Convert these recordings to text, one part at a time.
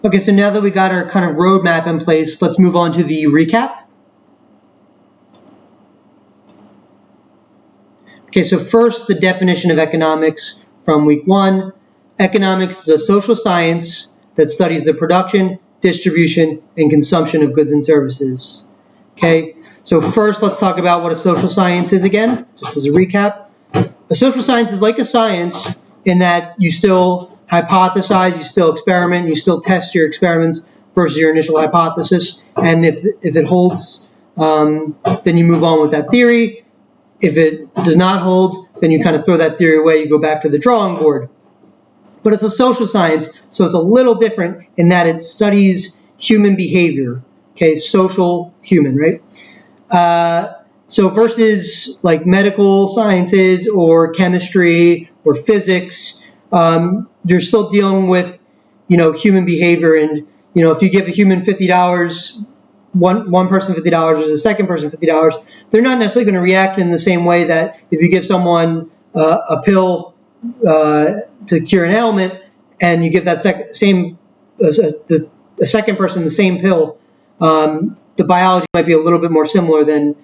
Okay, so now that we got our kind of roadmap in place, let's move on to the recap. Okay, so first, the definition of economics from week 1. Economics is a social science that studies the production, distribution, and consumption of goods and services. Okay, so first let's talk about what a social science is again, just as a recap. A social science is like a science in that you still hypothesize, you still experiment, you still test your experiments versus your initial hypothesis, and if it holds, then you move on with that theory. If it does not hold, then you kind of throw that theory away, you go back to the drawing board. But it's a social science, so it's a little different in that it studies human behavior, okay, social, human, right? So versus like medical sciences or chemistry or physics, you're still dealing with, human behavior. And, if you give a human $50, one person $50 versus a second person $50, they're not necessarily going to react in the same way that if you give someone a pill to cure an ailment and you give that second person the same pill, the biology might be a little bit more similar than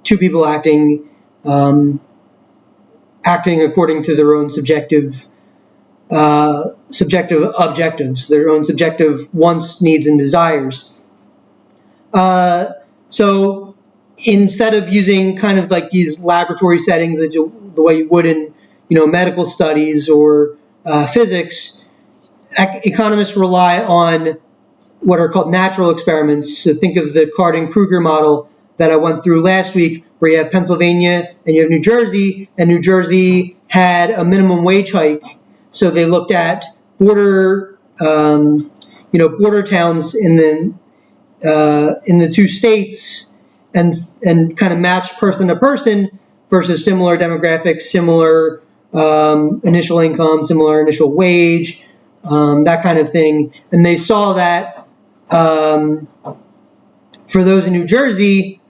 two people acting according to their own subjective objectives, their own subjective wants, needs, and desires. So instead of using kind of like these laboratory settings the way you would in medical studies or physics, economists rely on what are called natural experiments. So think of the Cardin-Kruger model that I went through last week, where you have Pennsylvania and you have New Jersey, and New Jersey had a minimum wage hike. So they looked at border towns in the two states and kind of matched person to person versus similar demographics, similar initial income, similar initial wage, that kind of thing. And they saw that for those in New Jersey,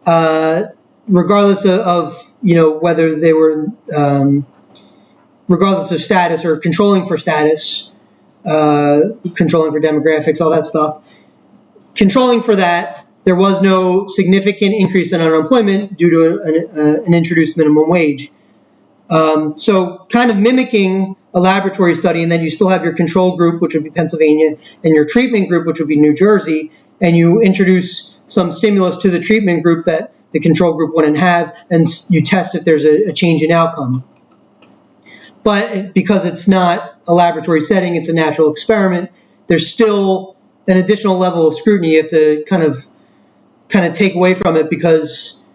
regardless of whether they were regardless of status or controlling for status, controlling for demographics, all that stuff, controlling for that, there was no significant increase in unemployment due to an introduced minimum wage. So kind of mimicking a laboratory study, and then you still have your control group, which would be Pennsylvania, and your treatment group, which would be New Jersey, and you introduce some stimulus to the treatment group that the control group wouldn't have, and you test if there's a change in outcome. But because it's not a laboratory setting, it's a natural experiment, there's still an additional level of scrutiny you have to kind of take away from it, because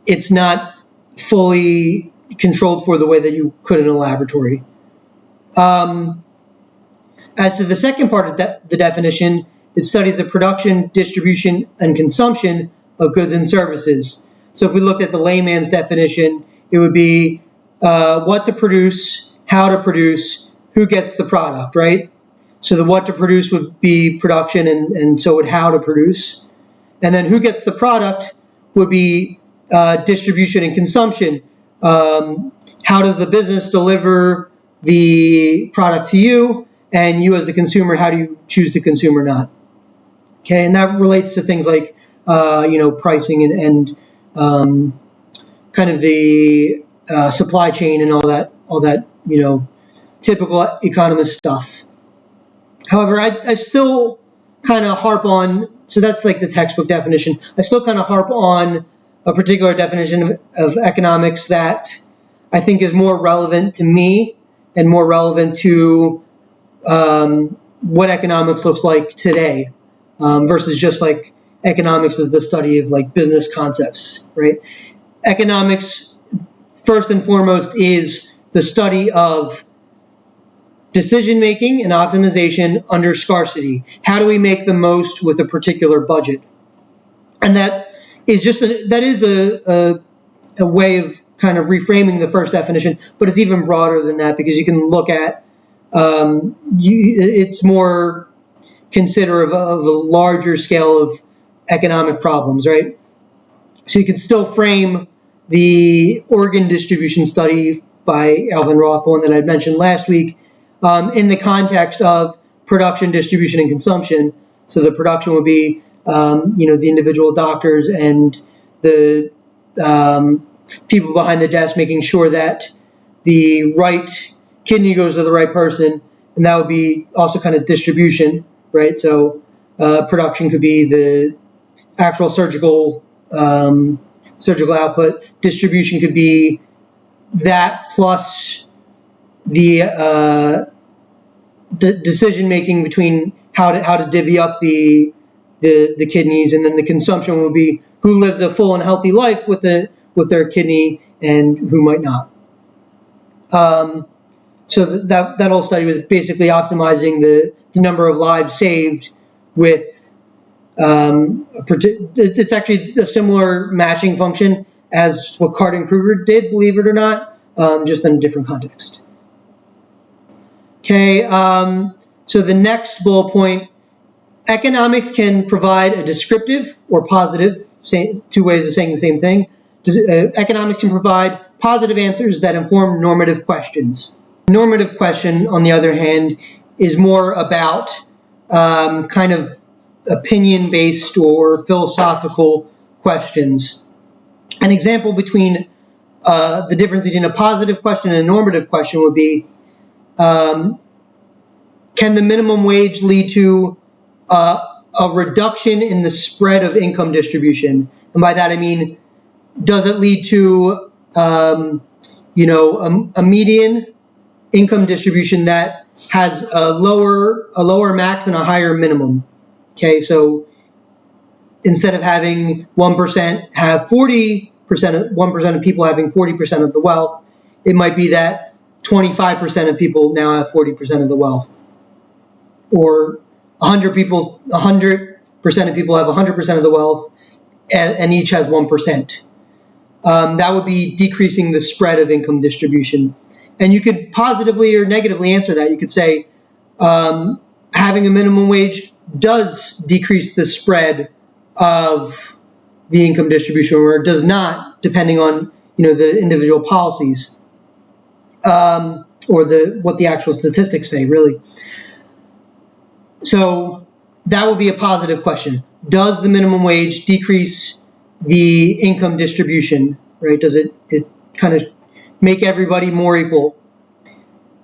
it's not fully controlled for the way that you could in a laboratory. As to the second part of the definition, it studies the production, distribution, and consumption of goods and services. So if we looked at the layman's definition, it would be what to produce, how to produce, who gets the product, right? So the what to produce would be production, and so would how to produce. And then who gets the product would be distribution and consumption. How does the business deliver the product to you? And you as the consumer, how do you choose to consume or not? Okay, and that relates to things like pricing and kind of the supply chain and all that typical economist stuff. However, I still kind of harp on, so that's like the textbook definition. I still kind of harp on a particular definition of economics that I think is more relevant to me and more relevant to what economics looks like today, versus just like economics is the study of like business concepts, right? Economics, first and foremost, is the study of decision-making and optimization under scarcity. How do we make the most with a particular budget? And that is just a way of kind of reframing the first definition, but it's even broader than that, because you can look at it's more considerate of a larger scale of economic problems, right? So you can still frame the organ distribution study by Alvin Roth, the one that I mentioned last week, in the context of production, distribution, and consumption. So the production would be, the individual doctors and the people behind the desk making sure that the right kidney goes to the right person, and that would be also kind of distribution, right? So production could be the actual surgical output. Distribution could be that plus the decision making between how to divvy up the kidneys, and then the consumption would be who lives a full and healthy life with their kidney and who might not. So that whole study was basically optimizing the number of lives saved with it's actually a similar matching function as what Card-and-Kruger did, believe it or not, just in a different context. Okay, so the next bullet point, economics can provide a descriptive or positive, two ways of saying the same thing. Economics can provide positive answers that inform normative questions. Normative question, on the other hand, is more about kind of opinion-based or philosophical questions. An example between the difference between a positive question and a normative question would be, can the minimum wage lead to a reduction in the spread of income distribution? And by that I mean, does it lead to a median income distribution that has a lower max and a higher minimum? Okay, so instead of having 1% have 1% of people having 40% of the wealth, it might be that 25% of people now have 40% of the wealth, or 100% of people have 100% of the wealth, and each has 1%. That would be decreasing the spread of income distribution. And you could positively or negatively answer that. You could say having a minimum wage does decrease the spread of the income distribution, or it does not, depending on the individual policies, or what the actual statistics say, really. So that would be a positive question. Does the minimum wage decrease the income distribution, right? Does it kind of make everybody more equal?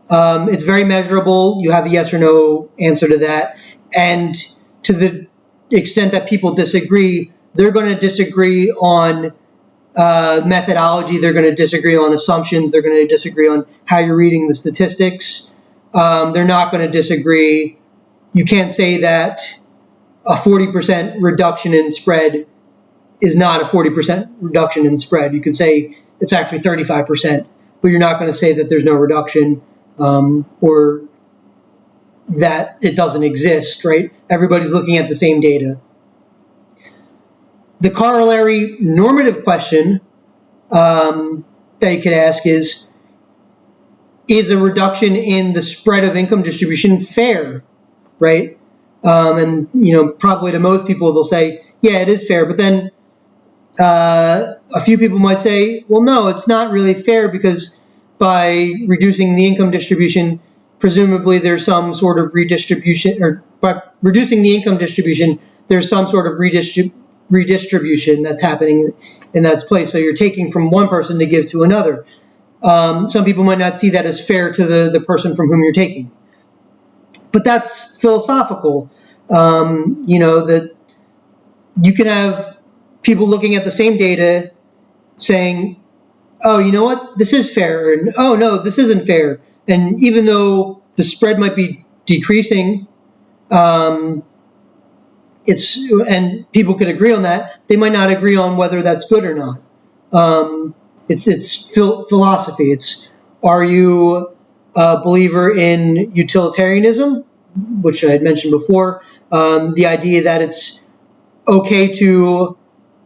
It's very measurable. You have a yes or no answer to that. And to the extent that people disagree, they're going to disagree on methodology. They're going to disagree on assumptions. They're going to disagree on how you're reading the statistics. They're not going to disagree. You can't say that a 40% reduction in spread is not a 40% reduction in spread. You could say it's actually 35%, but you're not going to say that there's no reduction or that it doesn't exist, right? Everybody's looking at the same data. The corollary normative question that you could ask is a reduction in the spread of income distribution fair, right? And probably to most people they'll say, yeah, it is fair. But then a few people might say, well, no, it's not really fair, because by reducing the income distribution, presumably there's some sort of redistribution, or by reducing the income distribution, there's some sort of redistribution that's happening in that place. So you're taking from one person to give to another. Some people might not see that as fair to the person from whom you're taking. But that's philosophical. That you can have people looking at the same data saying, oh, you know what, this is fair, and oh, no, this isn't fair. And even though the spread might be decreasing, and people could agree on that, they might not agree on whether that's good or not. It's philosophy. Are you a believer in utilitarianism, which I had mentioned before, the idea that it's okay to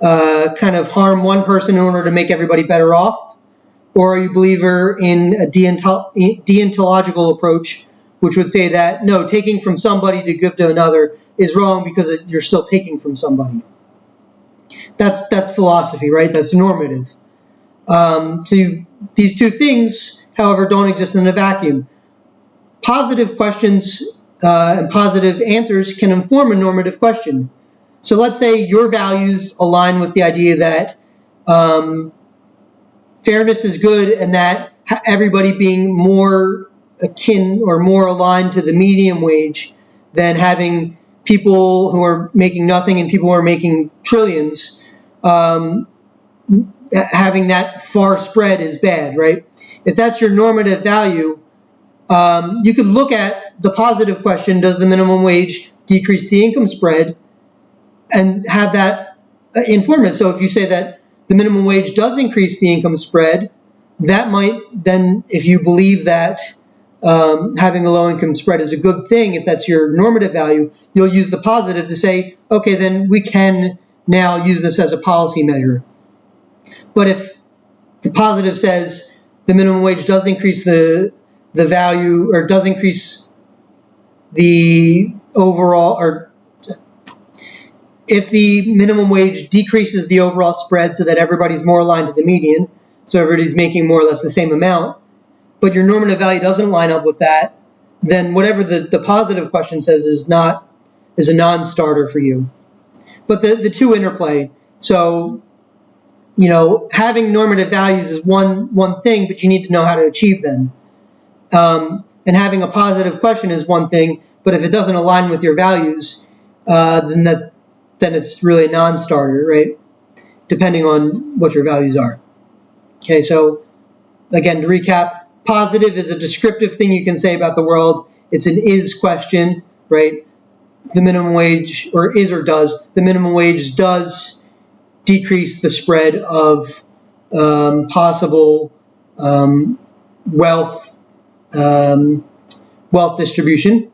kind of harm one person in order to make everybody better off? Or are you a believer in a deontological approach, which would say that, no, taking from somebody to give to another is wrong because you're still taking from somebody? That's philosophy, right? That's normative. So these two things, however, don't exist in a vacuum. Positive questions and positive answers can inform a normative question. So let's say your values align with the idea that fairness is good and that everybody being more akin or more aligned to the median wage than having people who are making nothing and people who are making trillions, having that far spread is bad, right? If that's your normative value, you could look at the positive question, does the minimum wage decrease the income spread, and have that inform it. So if you say that the minimum wage does increase the income spread, that might then, if you believe that having a low income spread is a good thing, if that's your normative value, you'll use the positive to say, okay, then we can now use this as a policy measure. But if the positive says the minimum wage does increase the value, or does increase the overall, or if the minimum wage decreases the overall spread so that everybody's more aligned to the median, so everybody's making more or less the same amount, but your normative value doesn't line up with that, then whatever the positive question says is a non-starter for you. But the two interplay. So, having normative values is one thing, but you need to know how to achieve them. And having a positive question is one thing, but if it doesn't align with your values, then it's really a non-starter, right? Depending on what your values are. Okay, so again, to recap, positive is a descriptive thing you can say about the world. It's an is question, right? The minimum wage, or is or does, the minimum wage does decrease the spread of possible wealth distribution.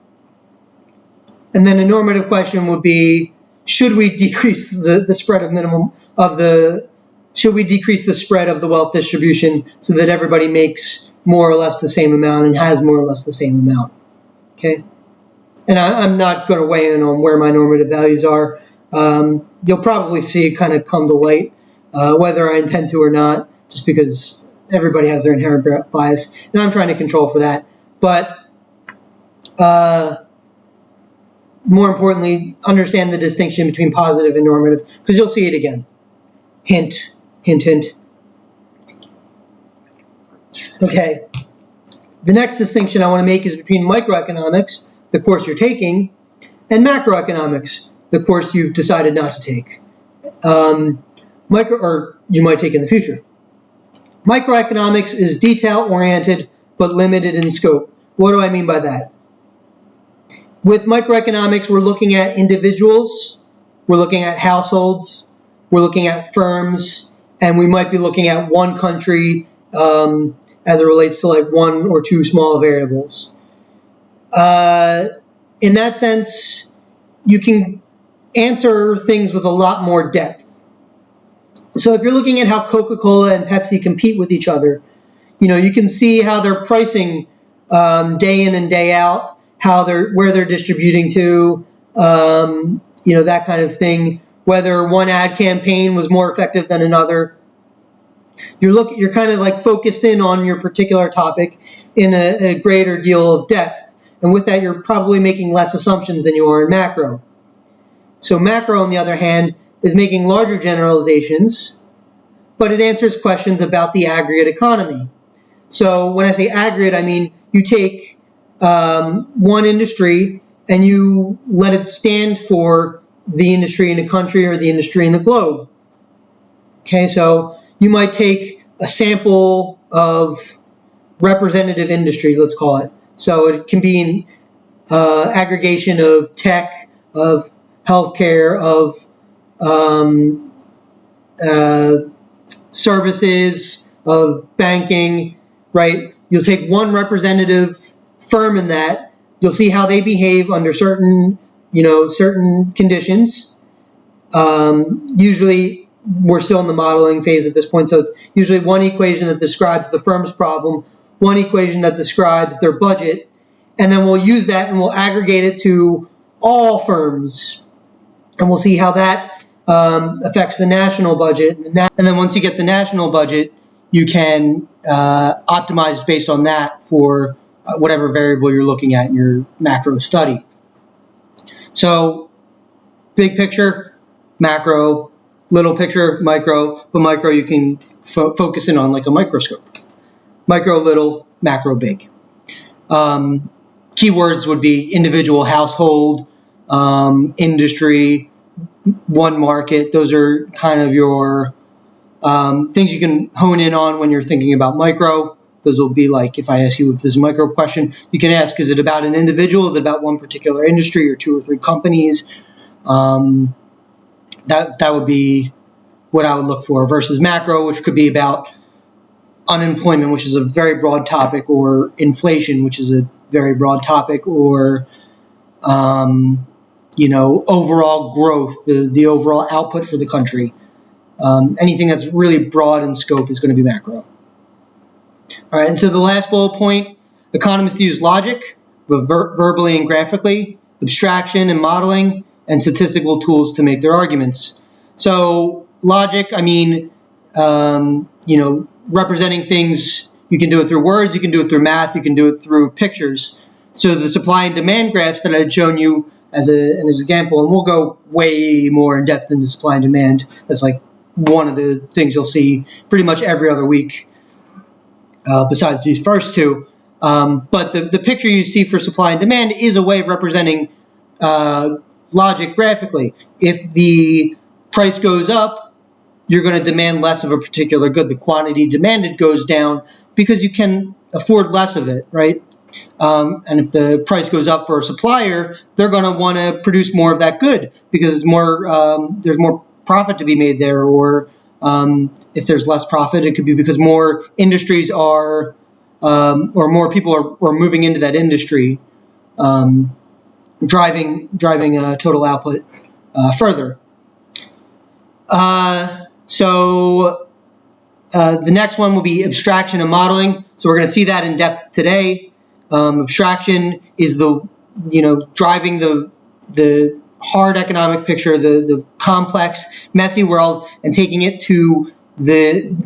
And then a normative question would be, should we decrease the spread of should we decrease the spread of the wealth distribution so that everybody makes more or less the same amount and has more or less the same amount? Okay. And I'm not going to weigh in on where my normative values are. You'll probably see it kind of come to light, whether I intend to or not, just because everybody has their inherent bias. And I'm trying to control for that. But more importantly, understand the distinction between positive and normative, because you'll see it again. Hint, hint, hint. Okay. The next distinction I want to make is between microeconomics, the course you're taking, and macroeconomics, the course you've decided not to take. Or you might take in the future. Microeconomics is detail-oriented but limited in scope. What do I mean by that? With microeconomics, we're looking at individuals, we're looking at households, we're looking at firms, and we might be looking at one country as it relates to like one or two small variables. In that sense, you can answer things with a lot more depth. So if you're looking at how Coca-Cola and Pepsi compete with each other, you can see how they're pricing day in and day out, where they're distributing to, that kind of thing, whether one ad campaign was more effective than another. You're kind of like focused in on your particular topic in a greater deal of depth. And with that, you're probably making less assumptions than you are in macro. So macro, on the other hand, is making larger generalizations, but it answers questions about the aggregate economy. So when I say aggregate, I mean you take one industry and you let it stand for the industry in a country or the industry in the globe. Okay, so you might take a sample of representative industry, let's call it. So it can be an aggregation of tech, of healthcare, of services, of banking, right? You'll take one representative firm in that. You'll see how they behave under certain conditions. Usually, we're still in the modeling phase at this point, so it's usually one equation that describes the firm's problem, one equation that describes their budget, and then we'll use that and we'll aggregate it to all firms, and we'll see how that affects the national budget. And then once you get the national budget, you can optimize based on that for whatever variable you're looking at in your macro study. So big picture, macro, little picture, micro, but micro you can focus in on like a microscope. Micro, little, macro, big. Keywords would be individual, household, industry, one market. Those are kind of your things you can hone in on when you're thinking about micro. Those will be like, if I ask you if this is a micro question, you can ask, is it about an individual? Is it about one particular industry or 2 or 3 companies? That would be what I would look for, versus macro, which could be about unemployment, which is a very broad topic, or inflation, which is a very broad topic, or overall growth, the overall output for the country. Anything that's really broad in scope is going to be macro. All right, and so the last bullet point, economists use logic, verbally and graphically, abstraction and modeling, and statistical tools to make their arguments. So logic, representing things, you can do it through words, you can do it through math, you can do it through pictures. So the supply and demand graphs that I had shown you as an example, and we'll go way more in depth into supply and demand. That's like one of the things you'll see pretty much every other week, besides these first 2. But the picture you see for supply and demand is a way of representing logic graphically. If the price goes up, you're going to demand less of a particular good. The quantity demanded goes down because you can afford less of it, right? And if the price goes up for a supplier, they're going to want to produce more of that good because there's more profit to be made there. Or if there's less profit, it could be because more industries are, or more people are moving into that industry, driving total output further. So the next one will be abstraction and modeling. So we're going to see that in depth today. Abstraction is driving the hard economic picture, the complex, messy world, and taking it to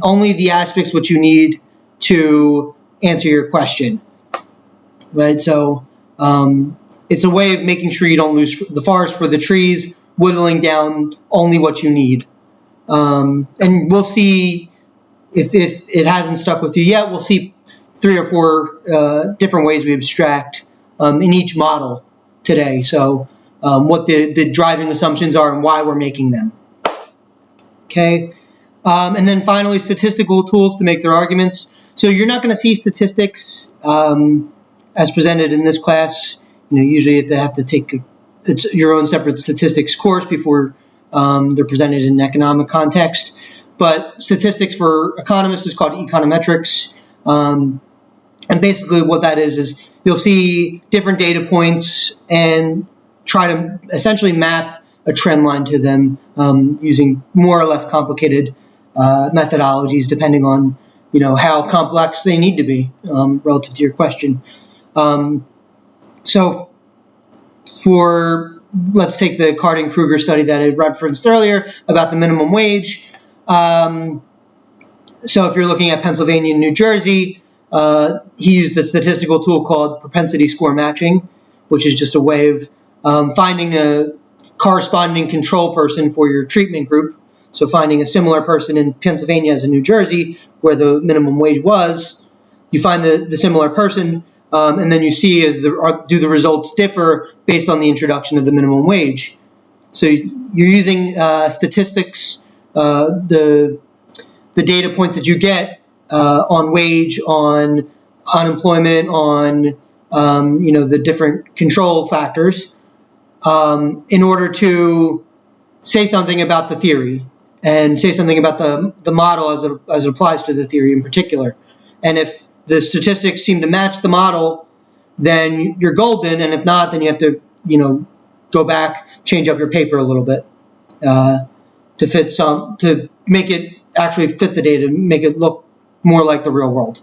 only the aspects which you need to answer your question, right? So it's a way of making sure you don't lose the forest for the trees, whittling down only what you need. And we'll see, if it hasn't stuck with you yet, we'll see 3 or 4 different ways we abstract in each model today. So what the driving assumptions are and why we're making them. Okay, and then finally, statistical tools to make their arguments. So you're not going to see statistics as presented in this class. Usually you have to take your own separate statistics course before they're presented in an economic context. But statistics for economists is called econometrics. And basically what that is you'll see different data points and try to essentially map a trend line to them using more or less complicated methodologies, depending on how complex they need to be relative to your question. So let's take the Cardin-Kruger study that I referenced earlier about the minimum wage. So if you're looking at Pennsylvania and New Jersey, he used a statistical tool called propensity score matching, which is just a way of finding a corresponding control person for your treatment group. So finding a similar person in Pennsylvania as in New Jersey, where the minimum wage was, you find the similar person, and then you see do the results differ based on the introduction of the minimum wage. So you're using statistics, the data points that you get on wage, on unemployment, on the different control factors, in order to say something about the theory and say something about the model as it applies to the theory in particular. And if the statistics seem to match the model, then you're golden, and if not, then you have to go back, change up your paper a little bit to make it actually fit the data, make it look more like the real world.